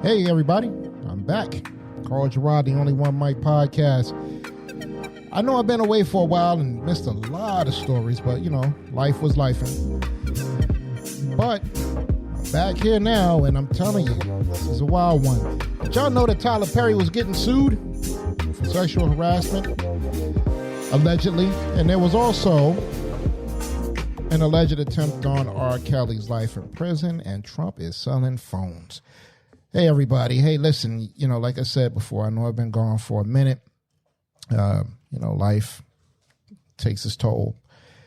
Hey, everybody. I'm back. Carl Gerard, the Only One Mic podcast. I know I've been away for a while and missed a lot of stories, but, life was lifing. But I'm back here now, and I'm telling you, this is a wild one. Did y'all know that Tyler Perry was getting sued for sexual harassment, allegedly? And there was also an alleged attempt on R.Kelly's life in prison, and Trump is selling phones. Hey, everybody. Hey, listen, like I said before, I know I've been gone for a minute. Life takes its toll.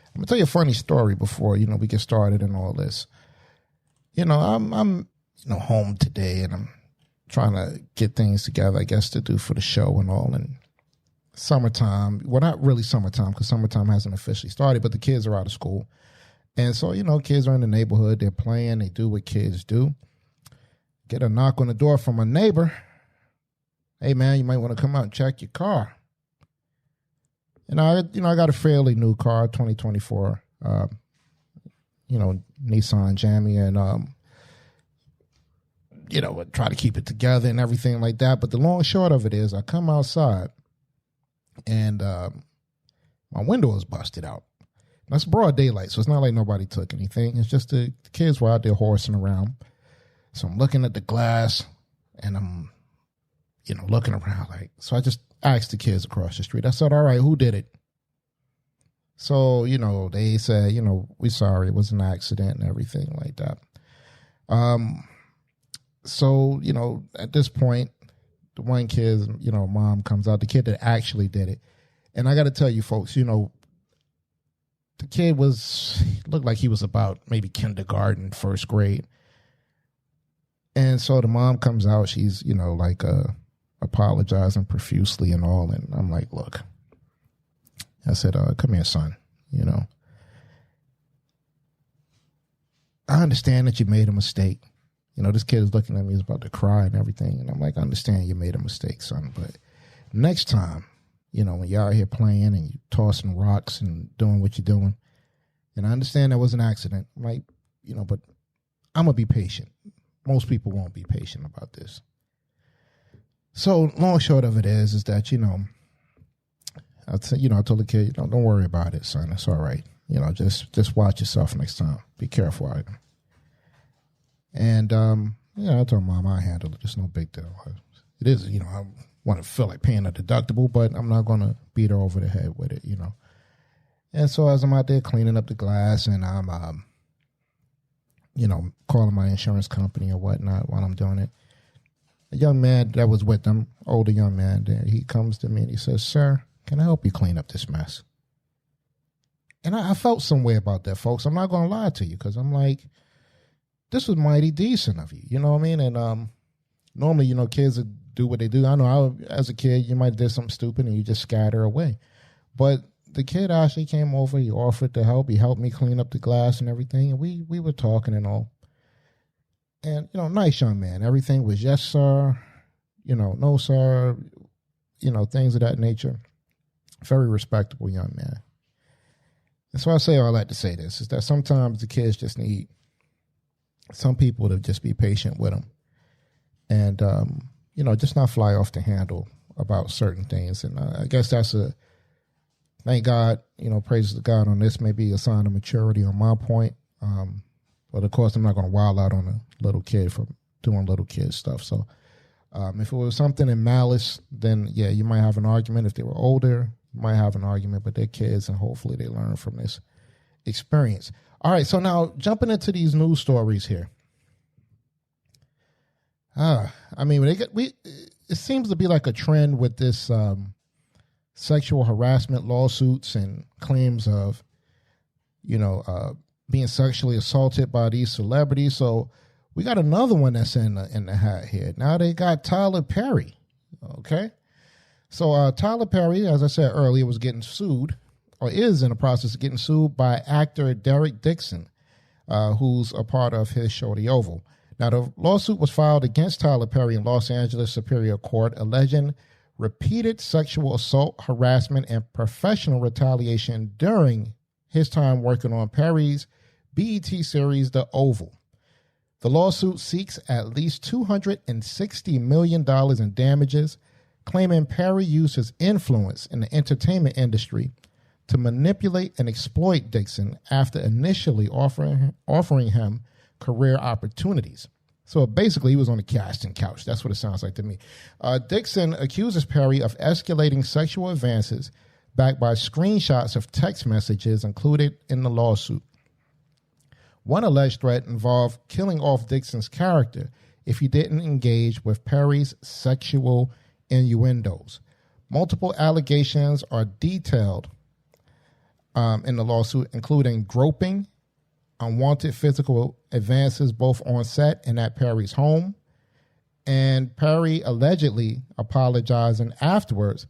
I'm going to tell you a funny story before, we get started in all this. I'm home today, and I'm trying to get things together, I guess, to do for the show and all. And summertime, well, not really summertime, because summertime hasn't officially started, but the kids are out of school. And so, kids are in the neighborhood, they're playing, they do what kids do. Get a knock on the door from a neighbor. Hey, man, you might want to come out and check your car. And I got a fairly new car, 2024, Nissan Jammy, and, try to keep it together and everything like that. But the long and short of it is I come outside and my window is busted out. That's broad daylight, so it's not like nobody took anything. It's just the kids were out there horsing around. So I'm looking at the glass, and I'm, looking around so I just asked the kids across the street. I said, all right, who did it? So, they said, we're sorry, it was an accident and everything like that. So, at this point, the one kid, mom comes out, the kid that actually did it. And I got to tell you folks, the kid looked like he was about maybe kindergarten, first grade. And so the mom comes out, she's, apologizing profusely and all. And I'm like, look, I said, come here, son, I understand that you made a mistake. This kid is looking at me, he's about to cry and everything. And I'm like, I understand you made a mistake, son. But next time, when you're out here playing and you're tossing rocks and doing what you're doing, and I understand that was an accident, but I'm going to be patient. Most people won't be patient about this. So long and short of it is that, I told the kid, don't worry about it, son. It's all right. Just watch yourself next time. Be careful out there. And, I told mom I handle it. It's no big deal. It is, I want to feel like paying a deductible, but I'm not going to beat her over the head with it, And so as I'm out there cleaning up the glass and I'm, calling my insurance company or whatnot while I'm doing it, a young man that was with them, older young man, he comes to me and he says, sir, can I help you clean up this mess? And I felt some way about that, folks. I'm not going to lie to you because I'm like, this was mighty decent of you. You know what I mean? And normally, kids do what they do. I know as a kid, you might have did something stupid and you just scatter away. But the kid actually came over. He offered to help. He helped me clean up the glass and everything. And we were talking and all. And, nice young man. Everything was yes, sir. No, sir. Things of that nature. Very respectable young man. And so I say all that to say this, is that sometimes the kids just need some people to just be patient with them. And, just not fly off the handle about certain things. And I guess that's thank God, praises to God on this, may be a sign of maturity on my point. But of course, I'm not going to wild out on a little kid for doing little kid stuff. So if it was something in malice, then yeah, you might have an argument. If they were older, you might have an argument, but they're kids and hopefully they learn from this experience. All right. So now jumping into these news stories here. It seems to be like a trend with this sexual harassment lawsuits and claims of, being sexually assaulted by these celebrities. So we got another one that's in the hat here. Now they got Tyler Perry. Okay. So Tyler Perry, as I said earlier, was getting sued or is in the process of getting sued by actor Derek Dixon, who's a part of his show, The Oval. Now, the lawsuit was filed against Tyler Perry in Los Angeles Superior Court, alleging repeated sexual assault, harassment, and professional retaliation during his time working on Perry's BET series, The Oval. The lawsuit seeks at least $260 million in damages, claiming Perry used his influence in the entertainment industry to manipulate and exploit Dixon after initially offering him career opportunities. So basically, he was on the casting couch. That's what it sounds like to me. Dixon accuses Perry of escalating sexual advances backed by screenshots of text messages included in the lawsuit. One alleged threat involved killing off Dixon's character if he didn't engage with Perry's sexual innuendos. Multiple allegations are detailed in the lawsuit, including groping, unwanted physical advances both on set and at Perry's home, and Perry allegedly apologizing afterwards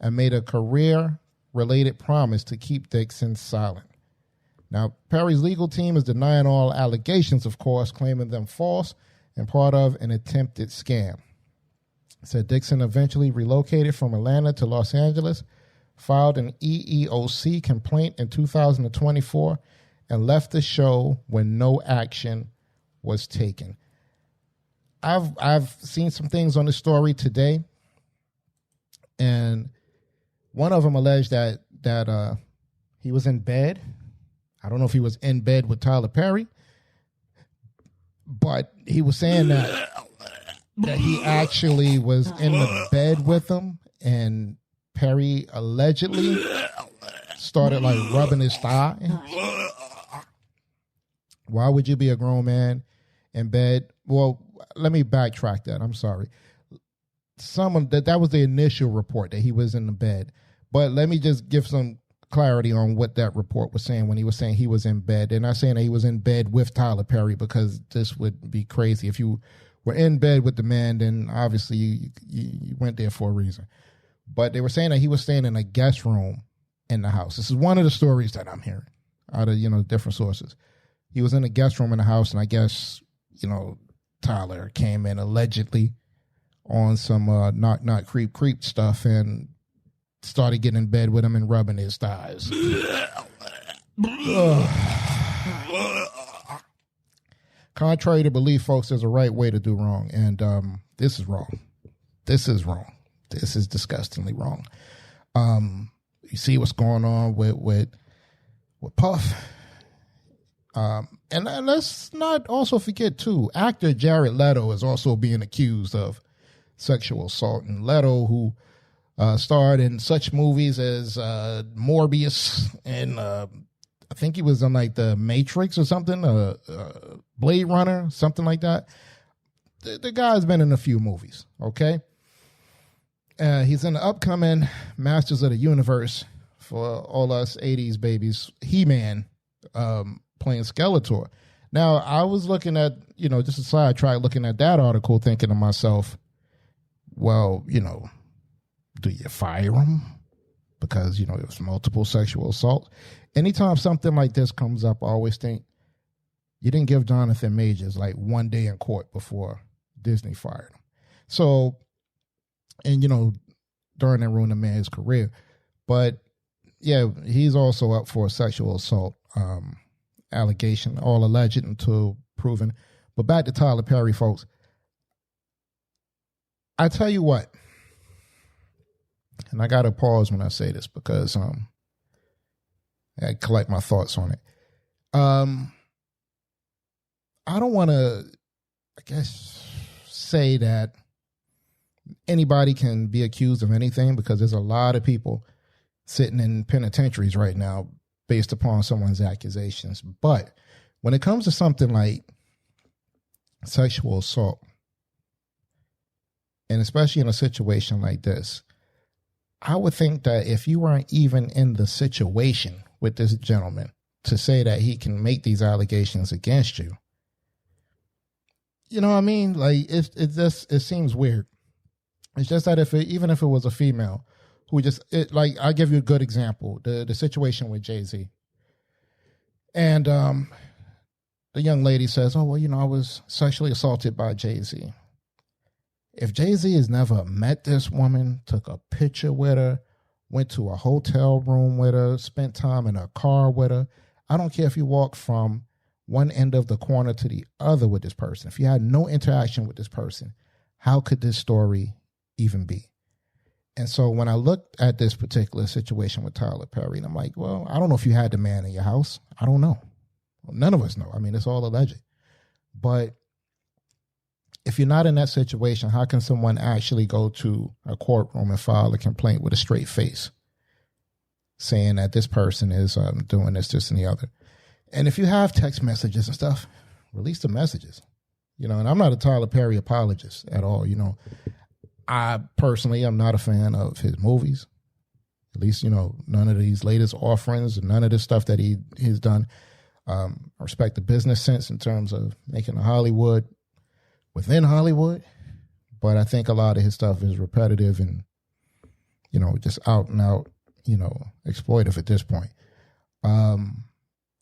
and made a career-related promise to keep Dixon silent. Now, Perry's legal team is denying all allegations, of course, claiming them false and part of an attempted scam. It said Dixon eventually relocated from Atlanta to Los Angeles, filed an EEOC complaint in 2024, and left the show when no action was taken. I've seen some things on the story today, and one of them alleged that he was in bed. I don't know if he was in bed with Tyler Perry, but he was saying that he actually was in the bed with him, and Perry allegedly started like rubbing his thigh. Why would you be a grown man in bed? Well, let me backtrack that. I'm sorry. That was the initial report that he was in the bed, but let me just give some clarity on what that report was saying when he was saying he was in bed. They're not saying that he was in bed with Tyler Perry, because this would be crazy. If you were in bed with the man, then obviously you went there for a reason. But they were saying that he was staying in a guest room in the house. This is one of the stories that I'm hearing out of, different sources. He was in a guest room in the house, and I guess, Tyler came in allegedly on some knock, creep stuff and started getting in bed with him and rubbing his thighs. Contrary to belief, folks, there's a right way to do wrong, and this is wrong. This is wrong. This is disgustingly wrong. You see what's going on with Puff. And let's not also forget, too, actor Jared Leto is also being accused of sexual assault. And Leto, who starred in such movies as Morbius, and I think he was on like The Matrix or something, Blade Runner, something like that. The guy's been in a few movies, okay? He's in the upcoming Masters of the Universe for all us 80s babies, He-Man, playing Skeletor. Now, I was looking at, just a sidetrack, looking at that article, thinking to myself, well, do you fire him? Because, it was multiple sexual assault. Anytime something like this comes up, I always think, you didn't give Jonathan Majors like 1 day in court before Disney fired him. So, and, during that ruined the man's career. But, yeah, he's also up for a sexual assault allegation, all alleged until proven. But back to Tyler Perry, folks. I tell you what, and I got to pause when I say this because I collect my thoughts on it. I don't want to, say that anybody can be accused of anything, because there's a lot of people sitting in penitentiaries right now based upon someone's accusations. But when it comes to something like sexual assault, and especially in a situation like this, I would think that if you weren't even in the situation with this gentleman to say that he can make these allegations against you, you know what I mean? Like, it seems weird. It's just that even if it was a female who I'll give you a good example, the situation with Jay-Z. And the young lady says, oh, well, I was sexually assaulted by Jay-Z. If Jay-Z has never met this woman, took a picture with her, went to a hotel room with her, spent time in a car with her, I don't care if you walk from one end of the corner to the other with this person, if you had no interaction with this person, how could this story even be? And so when I looked at this particular situation with Tyler Perry, and I'm like, well, I don't know if you had the man in your house. I don't know. Well, none of us know. I mean, it's all alleged. But if you're not in that situation, how can someone actually go to a courtroom and file a complaint with a straight face saying that this person is doing this, and the other? And if you have text messages and stuff, release the messages. And I'm not a Tyler Perry apologist at all. I personally am not a fan of his movies. At least, none of these latest offerings and none of this stuff that he's done. I respect the business sense in terms of making a Hollywood within Hollywood. But I think a lot of his stuff is repetitive and, just out and out, exploitive at this point.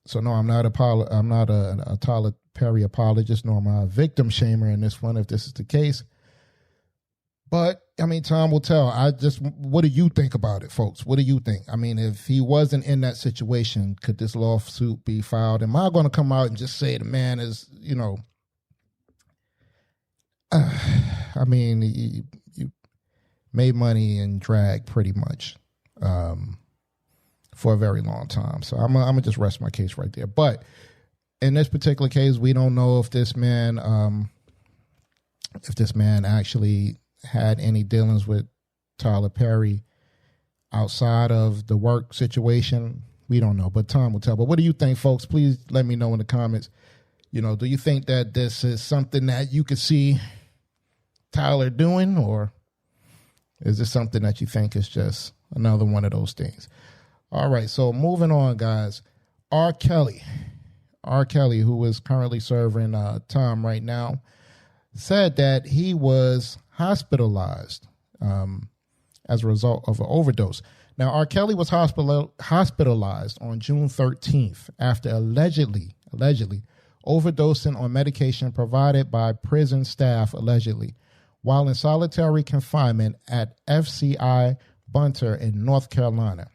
So no, I'm not a Tyler Perry apologist, nor am I a victim shamer in this one, if this is the case. But, time will tell. What do you think about it, folks? What do you think? If he wasn't in that situation, could this lawsuit be filed? Am I going to come out and just say the man is, you made money in drag pretty much for a very long time. So I'm going to just rest my case right there. But in this particular case, we don't know if this man actually had any dealings with Tyler Perry outside of the work situation. We don't know, but time will tell. But what do you think, folks? Please let me know in the comments. Do you think that this is something that you could see Tyler doing, or is this something that you think is just another one of those things? All right, so moving on, guys. R.Kelly, who is currently serving time right now, said that he was hospitalized as a result of an overdose. Now, R.Kelly was hospitalized on June 13th after allegedly overdosing on medication provided by prison staff, allegedly, while in solitary confinement at FCI Bunter in North Carolina.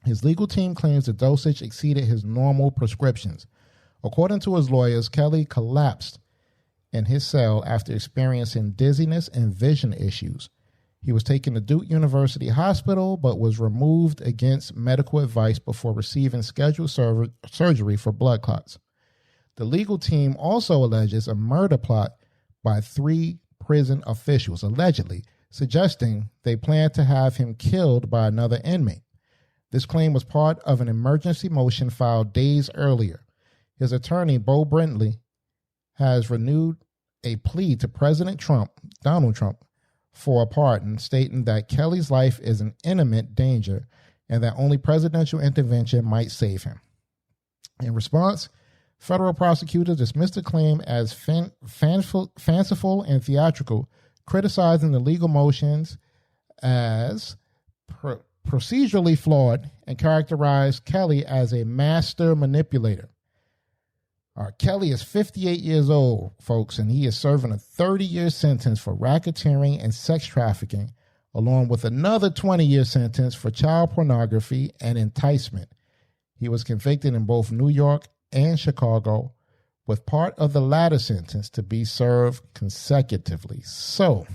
His legal team claims the dosage exceeded his normal prescriptions. According to his lawyers, Kelly collapsed in his cell after experiencing dizziness and vision issues. He was taken to Duke University Hospital, but was removed against medical advice before receiving scheduled surgery for blood clots. The legal team also alleges a murder plot by 3 prison officials, allegedly, suggesting they planned to have him killed by another inmate. This claim was part of an emergency motion filed days earlier. His attorney, Bo Brentley, has renewed a plea to President Donald Trump, for a pardon, stating that Kelly's life is in imminent danger and that only presidential intervention might save him. In response, federal prosecutors dismissed the claim as fanciful and theatrical, criticizing the legal motions as procedurally flawed and characterized Kelly as a master manipulator. Kelly is 58 years old, folks, and he is serving a 30-year sentence for racketeering and sex trafficking, along with another 20-year sentence for child pornography and enticement. He was convicted in both New York and Chicago, with part of the latter sentence to be served consecutively. So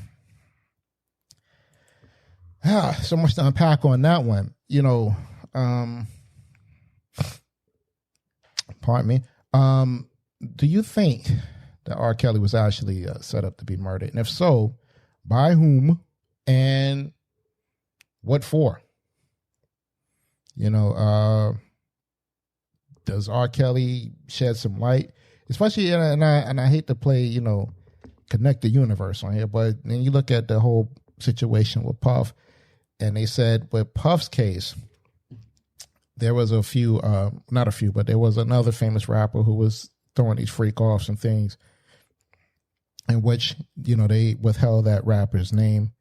much to unpack on that one. Pardon me. Do you think that R. Kelly was actually set up to be murdered? And if so, by whom and what for? Does R. Kelly shed some light? Especially, and I hate to play, connect the universe on here, but then you look at the whole situation with Puff, and they said with Puff's case, there was but there was another famous rapper who was throwing these freak offs and things in which, they withheld that rapper's name.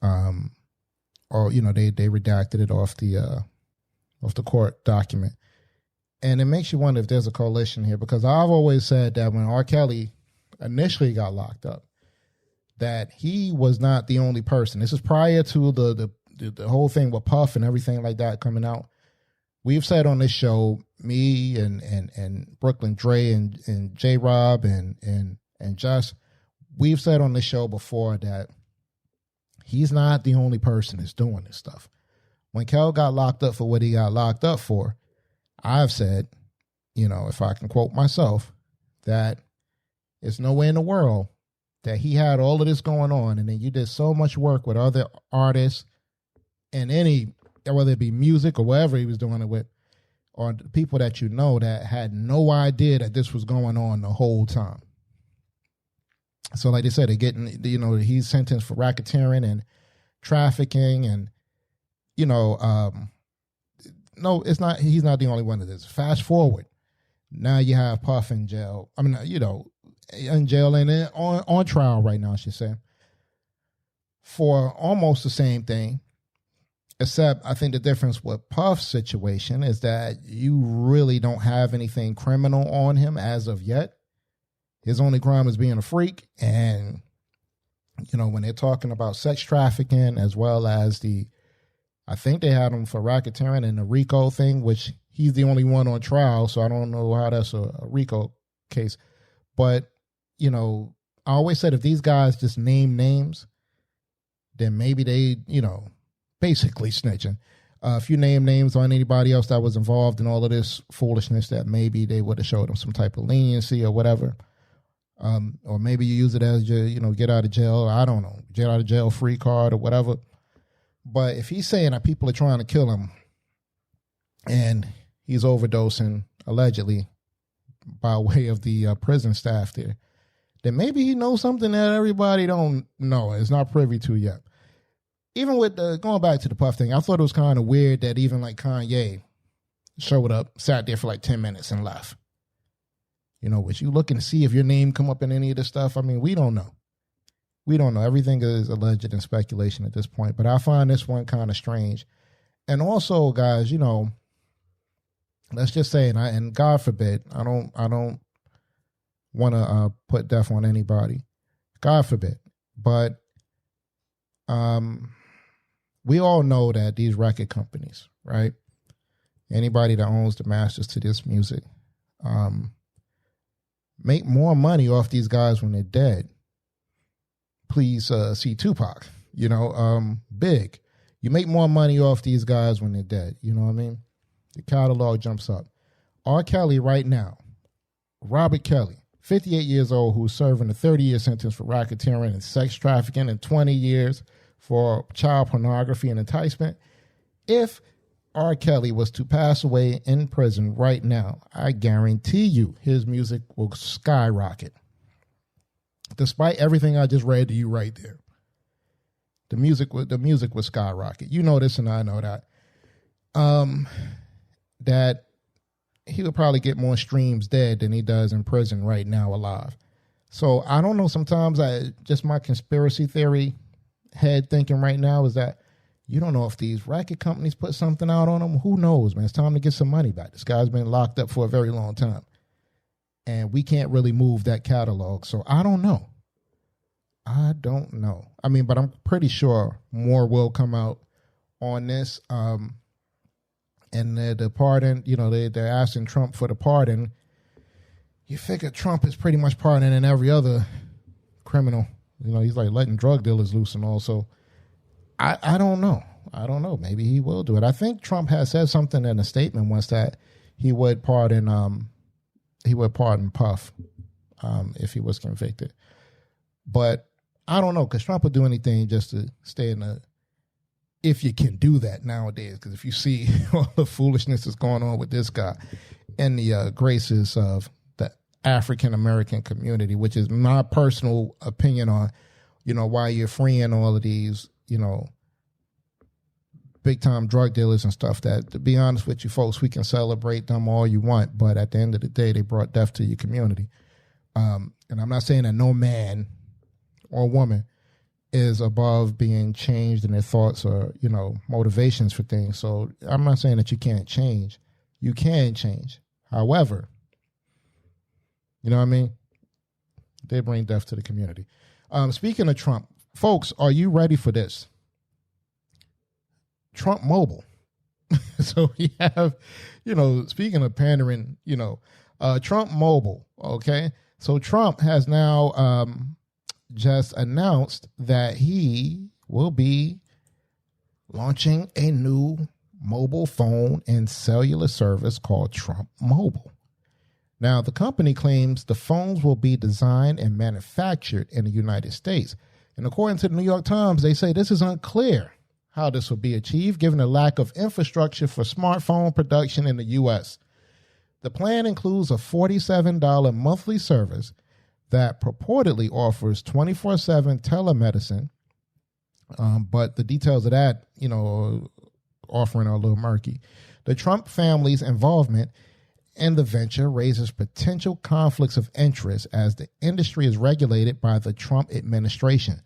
Or, they redacted it off the court document. And it makes you wonder if there's a coalition here, because I've always said that when R. Kelly initially got locked up, that he was not the only person. This is prior to the whole thing with Puff and everything like that coming out. We've said on this show, me and Brooklyn Dre and J Rob and Just, we've said on the show before that he's not the only person that's doing this stuff. When Kel got locked up for what he got locked up for, I've said, if I can quote myself, that it's nowhere in the world that he had all of this going on, and then you did so much work with other artists and whether it be music or whatever he was doing it with, or the people that that had no idea that this was going on the whole time. So like they said, they're getting, he's sentenced for racketeering and trafficking and, no, it's not, he's not the only one of this. Fast forward. Now you have Puff in jail. I mean, in jail and on trial right now, I should say, for almost the same thing. Except I think the difference with Puff's situation is that you really don't have anything criminal on him as of yet. His only crime is being a freak. And, when they're talking about sex trafficking as well as I think they had him for racketeering and the RICO thing, which he's the only one on trial. So I don't know how that's a RICO case. But, I always said if these guys just name names, then maybe they, basically snitching. If you name names on anybody else that was involved in all of this foolishness, that maybe they would have showed them some type of leniency or whatever. Or maybe you use it as your, get out of jail. I don't know, get out of jail free card or whatever. But if he's saying that people are trying to kill him and he's overdosing allegedly by way of the prison staff there, then maybe he knows something that everybody don't know, is not privy to yet. Even with going back to the Puff thing, I thought it was kind of weird that even like Kanye showed up, sat there for like 10 minutes and left. Was you looking to see if your name come up in any of this stuff? I mean, we don't know. We don't know. Everything is alleged and speculation at this point. But I find this one kind of strange. And also, guys, let's just say, and God forbid, I don't want to put death on anybody. God forbid. But we all know that these record companies, right? Anybody that owns the masters to this music, make more money off these guys when they're dead. Please see Tupac, Big. You make more money off these guys when they're dead. You know what I mean? The catalog jumps up. R.Kelly right now, Robert Kelly, 58 years old, who's serving a 30-year sentence for racketeering and sex trafficking and 20 years for child pornography and enticement. If R. Kelly was to pass away in prison right now, I guarantee you his music will skyrocket. Despite everything I just read to you right there, the music would skyrocket. You know this, and I know that. That he would probably get more streams dead than he does in prison right now alive. So I don't know. Sometimes just my conspiracy theory head thinking right now is that you don't know if these racket companies put something out on him. Who knows, man? It's time to get some money back. This guy's been locked up for a very long time. And we can't really move that catalog. So I don't know. I mean, but I'm pretty sure more will come out on this. And the pardon, they're asking Trump for the pardon. You figure Trump is pretty much pardoning every other criminal. He's like letting drug dealers loose and all. So I don't know. Maybe he will do it. I think Trump has said something in a statement once that he would pardon Puff if he was convicted. But I don't know, because Trump would do anything just to stay in if you can do that nowadays. Because if you see all the foolishness that's going on with this guy and the graces of the African American community, which is my personal opinion on, why you're freeing all of these, big time drug dealers and stuff, that, to be honest with you folks, we can celebrate them all you want, but at the end of the day, they brought death to your community. And I'm not saying that no man or woman is above being changed in their thoughts or, motivations for things. So I'm not saying that you can't change. You can change. However, you know what I mean? They bring death to the community. Speaking of Trump, folks, are you ready for this? Trump Mobile. So we have, speaking of pandering, Trump Mobile. Okay. So Trump has now just announced that he will be launching a new mobile phone and cellular service called Trump Mobile. Now, the company claims the phones will be designed and manufactured in the United States. And according to the New York Times, they say this is unclear how this will be achieved, given the lack of infrastructure for smartphone production in the U.S. The plan includes a $47 monthly service that purportedly offers 24/7 telemedicine, but the details of that, offering are a little murky. The Trump family's involvement in the venture raises potential conflicts of interest as the industry is regulated by the Trump administration.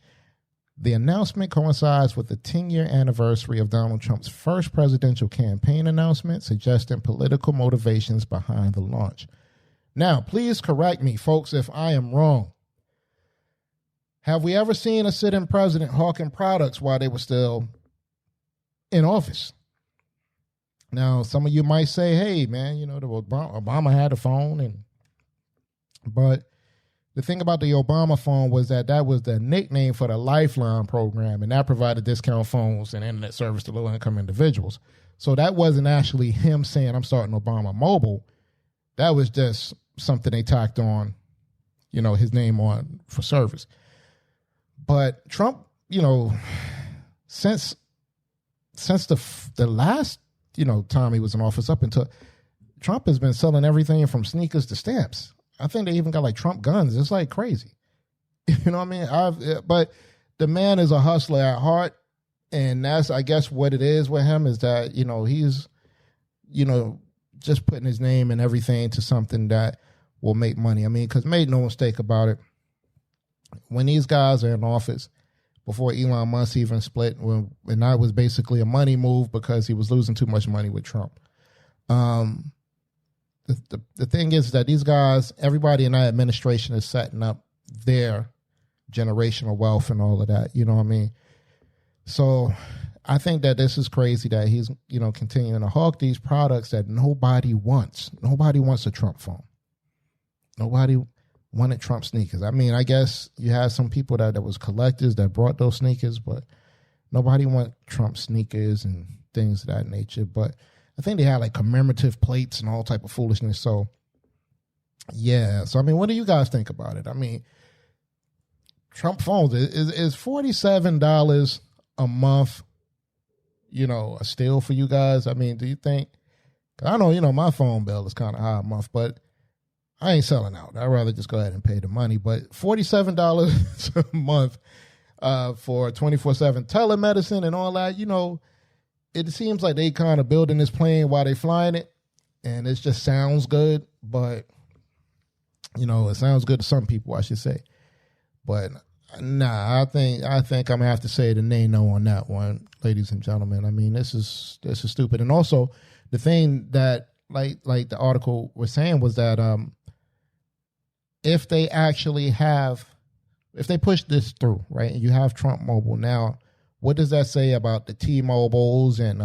The announcement coincides with the 10-year anniversary of Donald Trump's first presidential campaign announcement, suggesting political motivations behind the launch. Now, please correct me, folks, if I am wrong. Have we ever seen a sitting president hawking products while they were still in office? Now, some of you might say, hey, man, Obama had a phone. But the thing about the Obama phone was that was the nickname for the Lifeline program, and that provided discount phones and internet service to low-income individuals. So that wasn't actually him saying, I'm starting Obama Mobile. That was just something they tacked on, his name on for service. But Trump, since the last time he was in office up until Trump has been selling everything from sneakers to stamps. I think they even got like Trump guns. It's like crazy. You know what I mean? But the man is a hustler at heart. And that's, I guess, what it is with him is that, he's, just putting his name and everything to something that will make money. I mean, because make no mistake about it. When these guys are in office, before Elon Musk even split, and that was basically a money move because he was losing too much money with Trump. The thing is that these guys, everybody in that administration is setting up their generational wealth and all of that. You know what I mean? So I think that this is crazy that he's, continuing to hawk these products that nobody wants. Nobody wants a Trump phone. Nobody wanted Trump sneakers. I mean, I guess you had some people that was collectors that brought those sneakers, but nobody want Trump sneakers and things of that nature. But I think they had like commemorative plates and all type of foolishness. So, yeah. So, I mean, what do you guys think about it? I mean, Trump phones, is $47 a month, a steal for you guys? I mean, do you think? I know, my phone bill is kind of high a month, but I ain't selling out. I'd rather just go ahead and pay the money. But $47 a month for 24/7 telemedicine and all that, it seems like they kind of building this plane while they flying it, and it just sounds good. But, it sounds good to some people, I should say. But nah, I think I'm gonna have to say the nay no on that one, ladies and gentlemen. I mean, this is stupid. And also, the thing that like the article was saying was that if they push this through, right, and you have Trump Mobile now, what does that say about the T-Mobiles and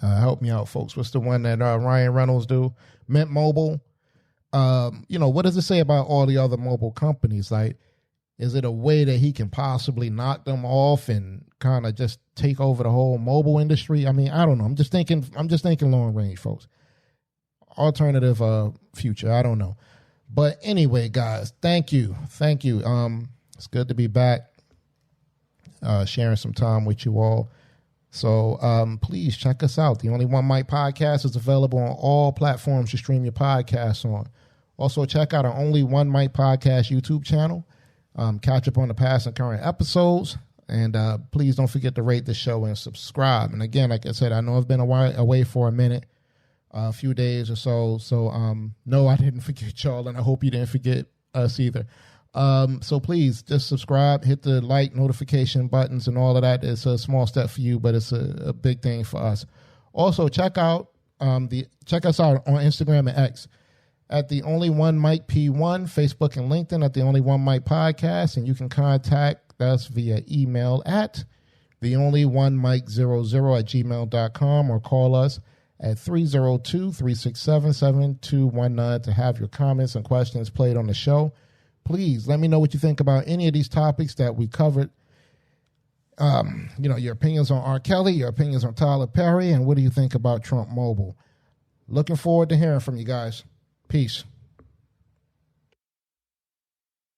help me out, folks? What's the one that Ryan Reynolds do? Mint Mobile. What does it say about all the other mobile companies? Like, is it a way that he can possibly knock them off and kind of just take over the whole mobile industry? I mean, I don't know. I'm just thinking long range, folks. Alternative future. I don't know. But anyway, guys, thank you. It's good to be back, sharing some time with you all. So please check us out. The Only One Mic podcast is available on all platforms to stream your podcasts on. Also, check out our Only One Mic podcast YouTube channel. Catch up on the past and current episodes. And please don't forget to rate the show and subscribe. And again, like I said, I know I've been away for a minute. A few days or so. So, no, I didn't forget y'all, and I hope you didn't forget us either. So please just subscribe, hit the like notification buttons and all of that. It's a small step for you, but it's a big thing for us. Also, check us out on Instagram and X at The Only One Mic P1, Facebook and LinkedIn at The Only One Mic Podcast, and you can contact us via email at the only one Mike00@gmail.com, or call us at 302-367-7219 to have your comments and questions played on the show. Please let me know what you think about any of these topics that we covered. Your opinions on R.Kelly, your opinions on Tyler Perry, and what do you think about Trump Mobile? Looking forward to hearing from you guys. Peace.